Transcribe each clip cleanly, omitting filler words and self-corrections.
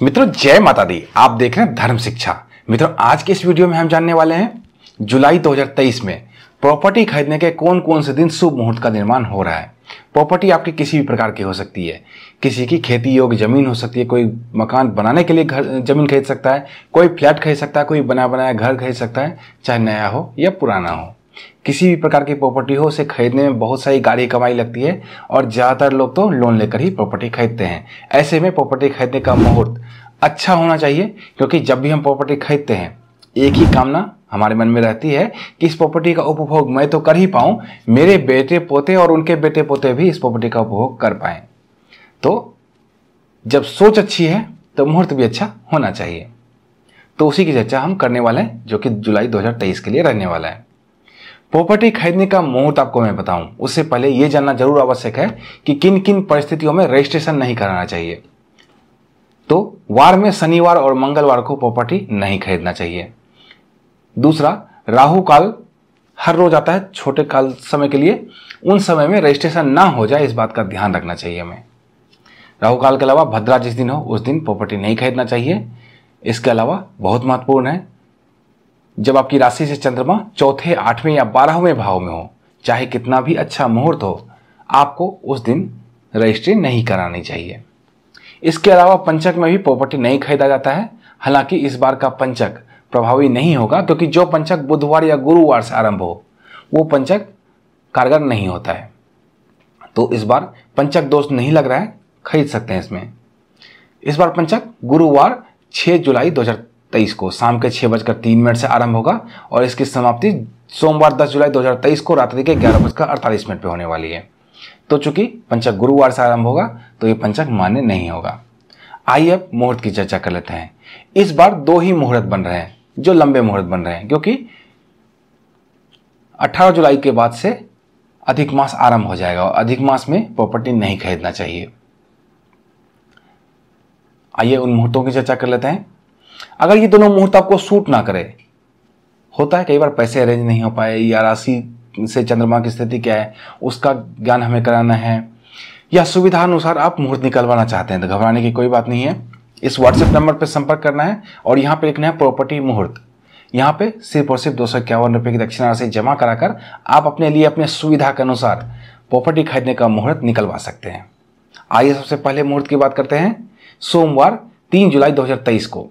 मित्रों जय माता दी। आप देख रहे हैं धर्म शिक्षा। मित्रों आज के इस वीडियो में हम जानने वाले हैं जुलाई 2023 में प्रॉपर्टी खरीदने के कौन कौन से दिन शुभ मुहूर्त का निर्माण हो रहा है। प्रॉपर्टी आपकी किसी भी प्रकार की हो सकती है, किसी की खेती योग्य जमीन हो सकती है, कोई मकान बनाने के लिए घर जमीन खरीद सकता है, कोई फ्लैट खरीद सकता है, कोई बना बनाया घर खरीद सकता है, चाहे नया हो या पुराना हो। किसी भी प्रकार की प्रॉपर्टी हो उसे खरीदने में बहुत सारी गाढ़ी कमाई लगती है और ज़्यादातर लोग तो लोन लेकर ही प्रॉपर्टी खरीदते हैं। ऐसे में प्रॉपर्टी खरीदने का मुहूर्त अच्छा होना चाहिए, क्योंकि जब भी हम प्रॉपर्टी खरीदते हैं एक ही कामना हमारे मन में रहती है कि इस प्रॉपर्टी का उपभोग मैं तो कर ही पाऊं, मेरे बेटे पोते और उनके बेटे पोते भी इस प्रॉपर्टी का उपभोग कर पाएं। तो जब सोच अच्छी है तो मुहूर्त भी अच्छा होना चाहिए। तो उसी की चर्चा हम करने वाले हैं, जो कि जुलाई 2023 के लिए रहने वाला है। प्रॉपर्टी खरीदने का मुहूर्त आपको मैं बताऊं उससे पहले यह जानना जरूर आवश्यक है कि किन किन परिस्थितियों में रजिस्ट्रेशन नहीं कराना चाहिए। तो वार में शनिवार और मंगलवार को प्रॉपर्टी नहीं खरीदना चाहिए। दूसरा, राहु काल हर रोज आता है छोटे काल समय के लिए, उन समय में रजिस्ट्रेशन ना हो जाए इस बात का ध्यान रखना चाहिए हमें। राहु काल के अलावा भद्रा जिस दिन हो उस दिन प्रॉपर्टी नहीं खरीदना चाहिए। इसके अलावा बहुत महत्वपूर्ण है, जब आपकी राशि से चंद्रमा चौथे, 8वें या 12वें भाव में हो, चाहे कितना भी अच्छा मुहूर्त हो, आपको उस दिन रजिस्ट्री नहीं करानी चाहिए। इसके अलावा पंचक में भी प्रॉपर्टी नहीं खरीदा जाता है। हालांकि इस बार का पंचक प्रभावी नहीं होगा, क्योंकि जो पंचक बुधवार या गुरुवार से आरंभ हो वो पंचक कारगर नहीं होता है। तो इस बार पंचक दोष नहीं लग रहा है, खरीद सकते हैं इसमें। इस बार पंचक गुरुवार 6 जुलाई 2023 को शाम के 6:03 से आरंभ होगा और इसकी समाप्ति सोमवार 10 जुलाई 2023 को रात्रि के 11:48 पे होने वाली है। तो चूंकि पंचक गुरुवार से आरंभ होगा तो ये पंचक मान्य नहीं होगा। आइए अब मुहूर्त की चर्चा कर लेते हैं। इस बार 2 ही मुहूर्त बन रहे हैं जो लंबे मुहूर्त बन रहे हैं, क्योंकि 18 जुलाई के बाद से अधिक मास आरंभ हो जाएगा और अधिक मास में प्रॉपर्टी नहीं खरीदना चाहिए। आइए उन मुहूर्तों की चर्चा कर लेते हैं। अगर ये दोनों मुहूर्त आपको सूट ना करे, होता है कई बार पैसे अरेंज नहीं हो पाए या राशि से चंद्रमा की स्थिति क्या है उसका ज्ञान हमें कराना है, या सुविधा अनुसार आप मुहूर्त निकलवाना चाहते हैं, तो घबराने की कोई बात नहीं है। इस व्हाट्सएप नंबर पर संपर्क करना है और यहाँ पे लिखना है प्रॉपर्टी मुहूर्त। यहाँ पे सिर्फ और सिर्फ 251 रुपये की दक्षिणा राशि जमा कराकर आप अपने लिए अपने सुविधा के अनुसार प्रॉपर्टी खरीदने का मुहूर्त निकलवा सकते हैं। आइए सबसे पहले मुहूर्त की बात करते हैं। सोमवार 3 जुलाई 2023 को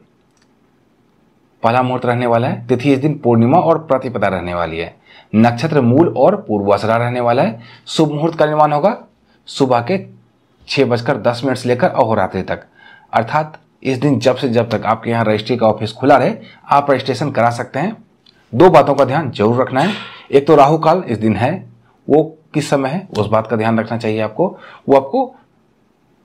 पहला मुहूर्त रहने वाला है। तिथि इस दिन पूर्णिमा और प्रतिपदा रहने वाली है। नक्षत्र मूल और पूर्वाषाढ़ा रहने वाला है। शुभ मुहूर्त का निर्माण होगा सुबह के 6:10 से लेकर अहोरात्रि तक, अर्थात इस दिन जब से जब तक आपके यहाँ रजिस्ट्री का ऑफिस खुला रहे आप रजिस्ट्रेशन करा सकते हैं। 2 बातों का ध्यान जरूर रखना है। एक तो राहु काल इस दिन है, वो किस समय है उस बात का ध्यान रखना चाहिए आपको। वो आपको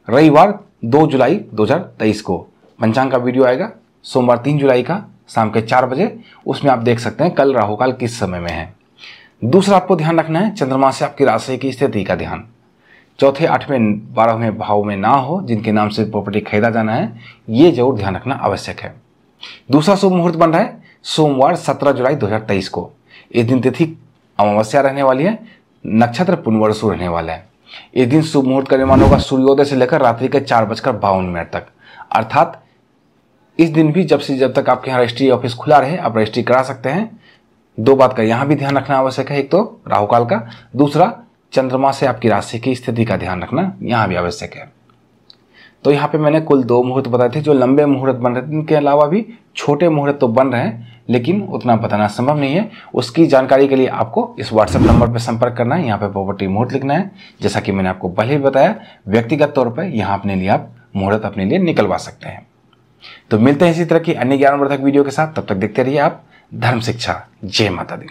रविवार 2 जुलाई 2023 को पंचांग का वीडियो आएगा, सोमवार 3 जुलाई का शाम के 4 बजे, उसमें आप देख सकते हैं कल राहु काल किस समय में है। दूसरा आपको ध्यान रखना है चंद्रमा से आपकी राशि की स्थिति का ध्यान चौथे, 8वें, 12वें भाव में ना हो, जिनके नाम से प्रॉपर्टी खरीदा जाना है, ये जरूर ध्यान रखना आवश्यक है। दूसरा शुभ मुहूर्त बन रहा है सोमवार 17 जुलाई 2023 को। इस दिन तिथि अमावस्या रहने वाली है, नक्षत्र पुनर्वसु रहने वाला है। इस दिन शुभ मुहूर्त का निर्माण होगा सूर्योदय से लेकर रात्रि के 4:52 तक, अर्थात इस दिन भी जब से जब तक आपके यहाँ रजिस्ट्री ऑफिस खुला रहे आप रजिस्ट्री करा सकते हैं। 2 बात का यहाँ भी ध्यान रखना आवश्यक है, एक तो राहु काल का, दूसरा चंद्रमा से आपकी राशि की स्थिति का ध्यान रखना यहाँ भी आवश्यक है। तो यहाँ पे मैंने कुल 2 मुहूर्त बताए थे जो लंबे मुहूर्त बन रहे थे। इनके अलावा भी छोटे मुहूर्त तो बन रहे हैं, लेकिन उतना बताना संभव नहीं है। उसकी जानकारी के लिए आपको इस व्हाट्सएप नंबर पर संपर्क करना है। यहाँ पे प्रॉपर्टी मुहूर्त लिखना है, जैसा कि मैंने आपको पहले भी बताया। व्यक्तिगत तौर पर यहाँ अपने लिए आप मुहूर्त अपने लिए निकलवा सकते हैं। तो मिलते हैं इसी तरह की अन्य ज्ञानवर्धक वीडियो के साथ, तब तक देखते रहिए आप धर्म शिक्षा। जय माता दी।